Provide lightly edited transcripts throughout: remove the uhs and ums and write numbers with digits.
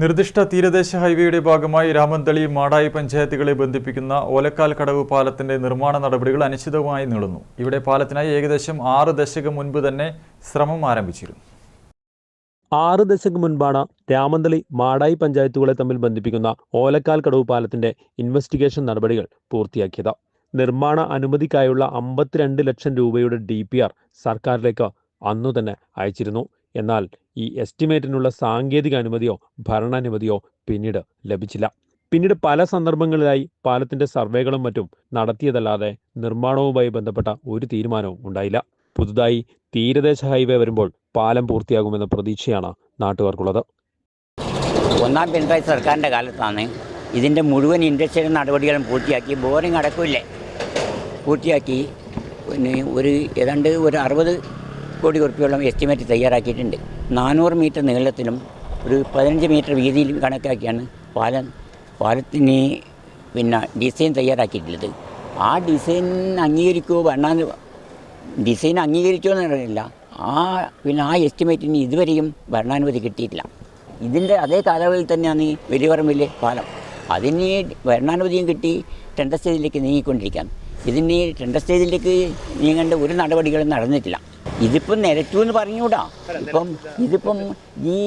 നിർദ്ദിഷ്ട തീരദേശ ഹൈവേയുടെ ഭാഗമായി രാമന്തളി മാടായി പഞ്ചായത്തുകളെ ബന്ധിപ്പിക്കുന്ന ഓലക്കാൽ കടവ് പാലത്തിന്റെ നിർമ്മാണ നടപടികൾ അനിശ്ചിതമായി നീളുന്നു. ഇവിടെ പാലത്തിനായി ഏകദേശം 6 ദശകം മുൻപ് തന്നെ ശ്രമം ആരംഭിച്ചിരുന്നു. 6 ദശകം മുൻപാണ് രാമന്തളി മാടായി പഞ്ചായത്തുകളെ തമ്മിൽ ബന്ധിപ്പിക്കുന്ന ഓലക്കാൽ കടവ് പാലത്തിന്റെ ഇൻവെസ്റ്റിഗേഷൻ നടപടികൾ പൂർത്തിയാക്കിയത്. നിർമ്മാണ അനുമതിക്കായുള്ള 52 ലക്ഷം രൂപയുടെ DPR സർക്കാരിലേക്ക് അന്നു തന്നെ അയച്ചിരുന്നു. എന്നാൽ ഈ എസ്റ്റിമേറ്റിനുള്ള സാങ്കേതിക അനുമതിയോ ഭരണാനുമതിയോ പിന്നീട് ലഭിച്ചില്ല. പിന്നീട് പല സന്ദർഭങ്ങളിലായി പാലത്തിന്റെ സർവേകളും മറ്റും നടത്തിയതല്ലാതെ നിർമ്മാണവുമായി ബന്ധപ്പെട്ട ഒരു തീരുമാനവും ഉണ്ടായില്ല. പുതുതായി തീരദേശ ഹൈവേ വരുമ്പോൾ പാലം പൂർത്തിയാകുമെന്ന പ്രതീക്ഷയാണ് നാട്ടുകാർക്കുള്ളത്. ഒന്നാം പിണറായി സർക്കാരിൻ്റെ കാലത്താണ് ഇതിൻ്റെ മുഴുവൻ ഇൻഡസ്ട്രിയൽ നടപടികളും പൂർത്തിയാക്കി, ബോറിംഗ് അടക്കമില്ലേ പൂർത്തിയാക്കി, പിന്നെ ഏതാണ്ട് ഒരു 60 കോടി ഉറുപ്പിയോളം എസ്റ്റിമേറ്റ് തയ്യാറാക്കിയിട്ടുണ്ട്. 400 മീറ്റർ നീളത്തിലും ഒരു 15 മീറ്റർ വീതിയിലും കണക്കാക്കിയാണ് പാലത്തിന് ഡിസൈൻ തയ്യാറാക്കിയിട്ടുള്ളത്. ആ ഡിസൈൻ ഡിസൈൻ അംഗീകരിച്ചോ എന്നറിയില്ല. ആ എസ്റ്റിമേറ്റിന് ഇതുവരെയും ഭരണാനുമതി കിട്ടിയിട്ടില്ല. ഇതിൻ്റെ അതേ കാലയളവിൽ തന്നെയാണ് ഈ വലിയപറമ്പിലെ പാലം. അതിന് ഭരണാനുമതിയും കിട്ടി ടെൻഡർ സ്റ്റേജിലേക്ക് നീങ്ങിക്കൊണ്ടിരിക്കുകയാണ്. ഇതിന് ടെൻഡർ സ്റ്റേജിലേക്ക് നീങ്ങേണ്ട ഒരു നടപടികളും നടന്നിട്ടില്ല. ഇതിപ്പം നിരച്ചു എന്ന് പറഞ്ഞുകൂടാ. ഇതിപ്പം ഈ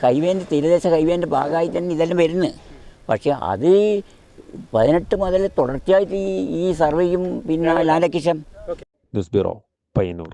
ഹൈവേൻ്റെ തീരദേശ ഹൈവേൻ്റെ ഭാഗമായി തന്നെ ഇതെല്ലാം വരുന്നത്. പക്ഷേ അത് 18 മുതൽ തുടർച്ചയായിട്ട് ഈ സർവേയും land acquisition. News bureau, Payyanur.